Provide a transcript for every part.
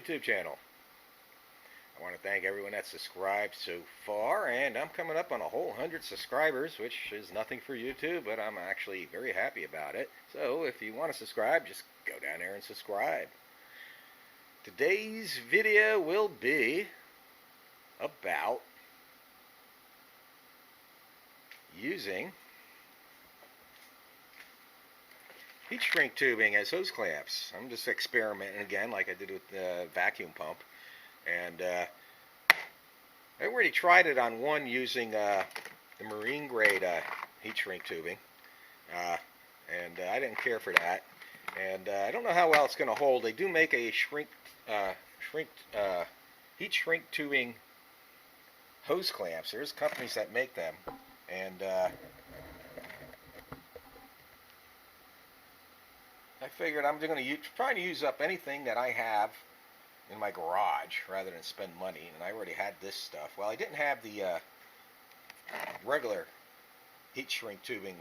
YouTube channel. I want to thank everyone that's subscribed so far, and I'm coming up on a whole 100 subscribers, which is nothing for YouTube, but I'm actually very happy about it. So if you want to subscribe, just go down there and subscribe. Today's video will be about using heat shrink tubing as hose clamps. I'm just experimenting again like I did with the vacuum pump. And I already tried it on one using the marine grade heat shrink tubing. And I didn't care for that. And I don't know how well it's going to hold. They do make a heat shrink tubing hose clamps. There's companies that make them. And I figured I'm going to try to use up anything that I have in my garage rather than spend money. And I already had this stuff. Well, I didn't have the regular heat shrink tubing.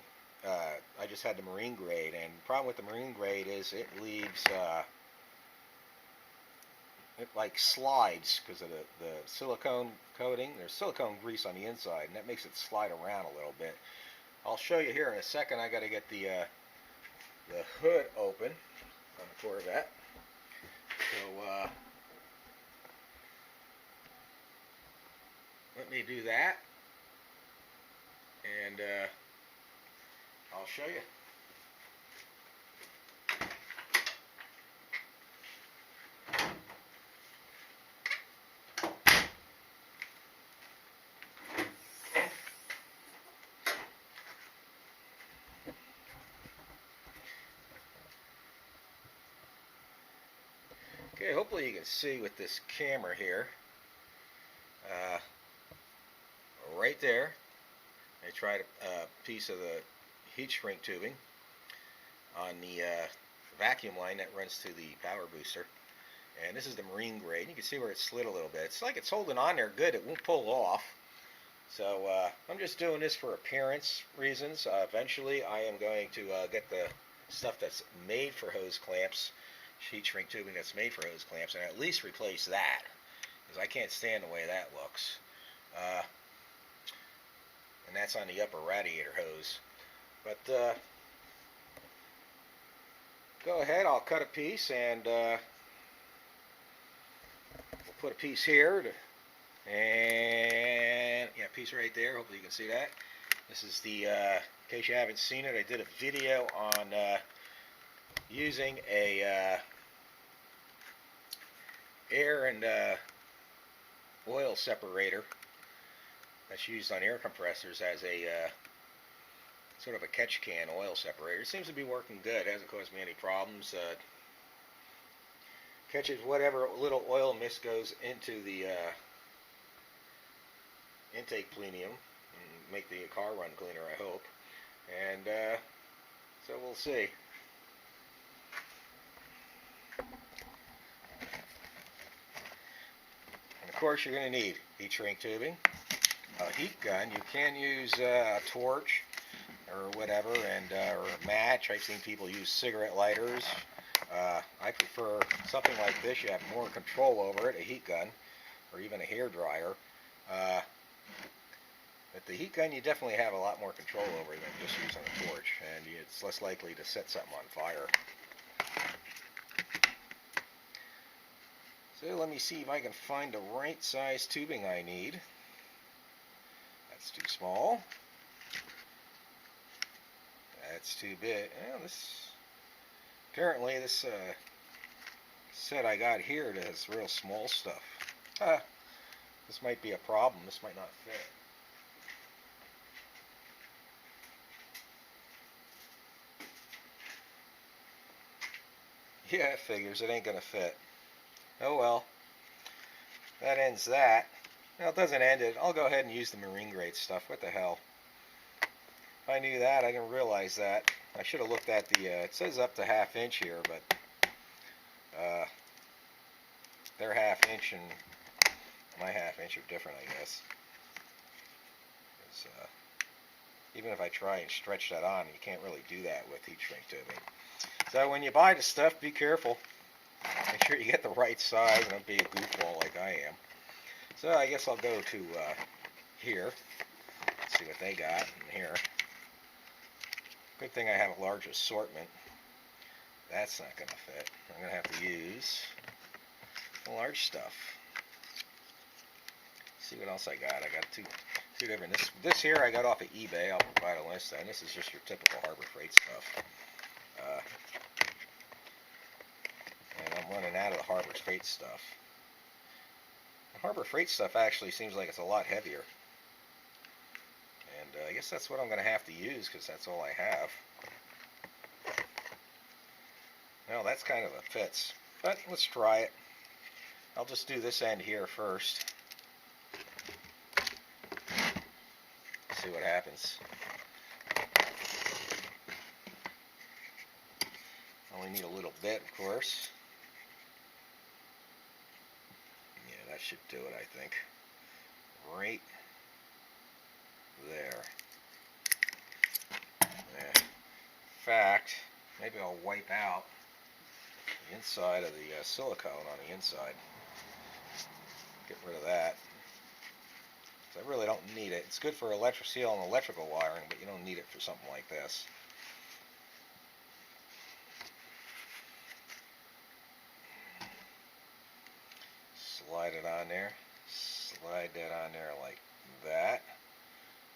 I just had the marine grade. And the problem with the marine grade is it leaves, it like slides because of the silicone coating. There's silicone grease on the inside, and that makes it slide around a little bit. I'll show you here in a second. I got to get the hood open on the Corvette. So let me do that, and I'll show you. Okay, hopefully you can see with this camera here. Right there, I tried a piece of the heat shrink tubing on the vacuum line that runs to the power booster. And this is the marine grade. You can see where it slid a little bit. It's like it's holding on there good. It won't pull off. So I'm just doing this for appearance reasons. Eventually I am going to get the stuff that's made for hose clamps, heat shrink tubing that's made for hose clamps, and at least replace that, because I can't stand the way that looks. And that's on the upper radiator hose. But go ahead, I'll cut a piece, and we'll put a piece here, and yeah, a piece right there. Hopefully you can see that. This is the, in case you haven't seen it, I did a video on using a air and oil separator that's used on air compressors as a sort of a catch can oil separator. It seems to be working good. It hasn't caused me any problems. Catches whatever little oil mist goes into the intake plenum and make the car run cleaner, I hope. And so we'll see. And of course you're going to need heat shrink tubing, a heat gun. You can use a torch or whatever, and or a match. I've seen people use cigarette lighters. I prefer something like this. You have more control over it, a heat gun, or even a hair dryer. But the heat gun, you definitely have a lot more control over than just using a torch, and it's less likely to set something on fire. So let me see if I can find the right size tubing I need. That's too small. That's too big. Well, apparently this set I got here does real small stuff. This might be a problem. This might not fit. Yeah, it figures. It ain't gonna fit. Oh well. That ends that. Well, it doesn't end it. I'll go ahead and use the marine grade stuff. What the hell? If I knew that, I didn't realize that. I should have looked at the, it says up to 1/2 inch here, but their 1/2 inch and my 1/2 inch are different, I guess. Even if I try and stretch that on, you can't really do that with heat shrink tubing. So when you buy the stuff, be careful. Make sure you get the right size and don't be a goofball like I am. So I guess I'll go to here. Let's see what they got in here. Good thing I have a large assortment. That's not going to fit. I'm going to have to use the large stuff. See what else I got. I got two different. This here I got off of eBay. I'll provide a list. And this is just your typical Harbor Freight stuff. And I'm running out of the Harbor Freight stuff. The Harbor Freight stuff actually seems like it's a lot heavier. And I guess that's what I'm going to have to use because that's all I have. Well, that's kind of a fits. But let's try it. I'll just do this end here first. See what happens. Only need a little bit, of course. Yeah, that should do it, I think. Right there. Yeah. In fact, maybe I'll wipe out the inside of the silicone on the inside. Get rid of that. I really don't need it. It's good for seal and electrical wiring, but you don't need it for something like this. Slide it on there. Slide that on there like that.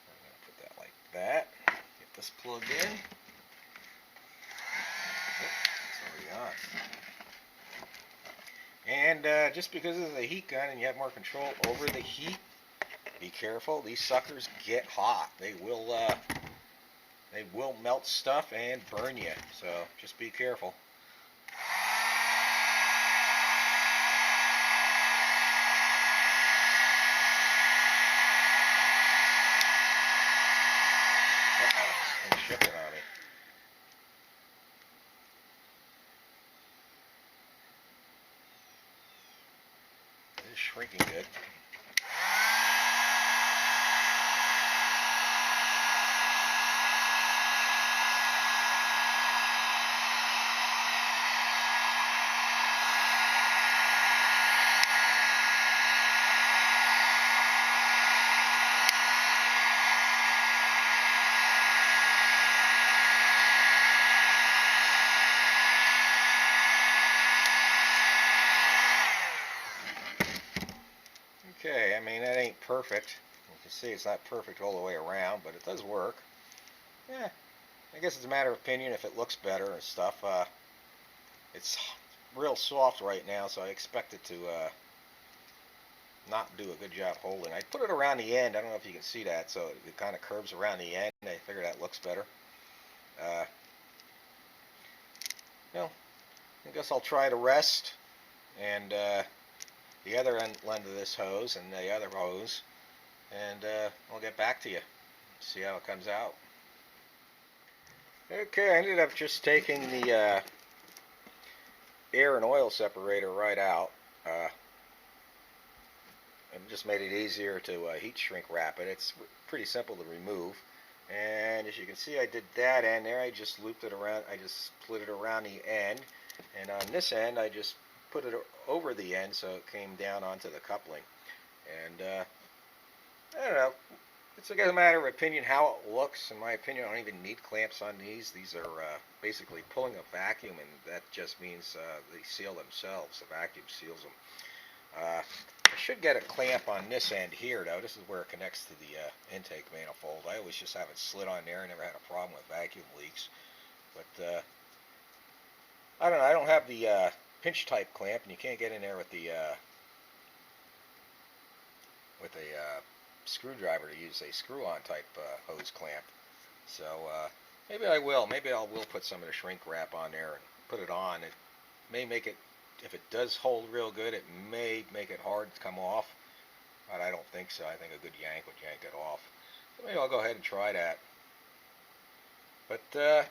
I'm going to put that like that. Get this plugged in. It's already on. And just because it's a heat gun and you have more control over the heat, be careful. These suckers get hot. They will melt stuff and burn you. So just be careful. Uh-oh, it's shifting on me. It's shrinking good. Okay, I mean, that ain't perfect. You can see it's not perfect all the way around, but it does work. Yeah, I guess it's a matter of opinion if it looks better and stuff. It's real soft right now, so I expect it to not do a good job holding. I put it around the end. I don't know if you can see that, so it kind of curves around the end. I figure that looks better. Well, I guess I'll try the rest and the other end of this hose and the other hose, and I'll get back to you, see how it comes out. Okay, I ended up just taking the air and oil separator right out, and just made it easier to heat shrink wrap it. It's pretty simple to remove, and as you can see, I did that end there. I just looped it around. I just split it around the end, and on this end I just put it over the end so it came down onto the coupling. And I don't know, it's a matter of opinion how it looks. In my opinion, I don't even need clamps on these. These are basically pulling a vacuum, and that just means they seal themselves. The vacuum seals them. I should get a clamp on this end here, though. This is where it connects to the intake manifold. I always just have it slid on there. I never had a problem with vacuum leaks. But I don't know. I don't have the pinch type clamp, and you can't get in there with the screwdriver to use a screw-on type hose clamp. So maybe I will. Maybe I will put some of the shrink wrap on there and put it on. It may make it, if it does hold real good, it may make it hard to come off, but I don't think so. I think a good yank would yank it off. So maybe I'll go ahead and try that. But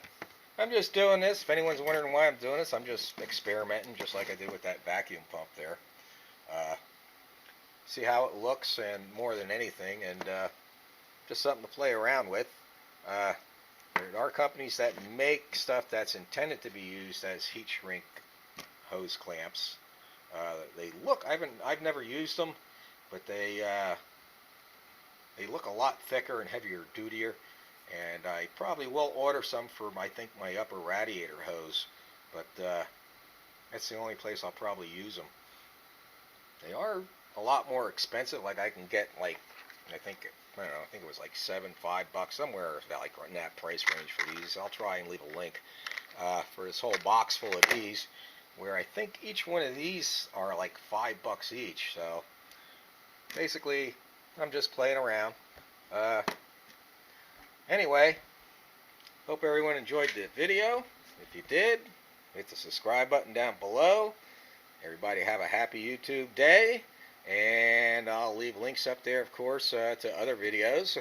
I'm just doing this. If anyone's wondering why I'm doing this, I'm just experimenting, just like I did with that vacuum pump there. See how it looks, and more than anything, and just something to play around with. There are companies that make stuff that's intended to be used as heat shrink hose clamps, I've never used them, but they look a lot thicker and heavier dutier, and I probably will order some for I think my upper radiator hose, but that's the only place I'll probably use them. They are a lot more expensive. Like I can get like I think I don't know. I think it was like $5 somewhere like in that price range for these. I'll try and leave a link for this whole box full of these, where I think each one of these are like $5 each. So basically, I'm just playing around. Anyway, hope everyone enjoyed the video. If you did, hit the subscribe button down below. Everybody have a happy YouTube day, and I'll leave links up there, of course, to other videos.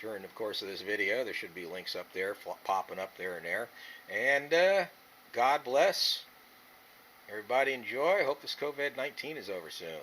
During the course of this video, there should be links up there, popping up there and there. And God bless. Everybody enjoy. Hope this COVID-19 is over soon.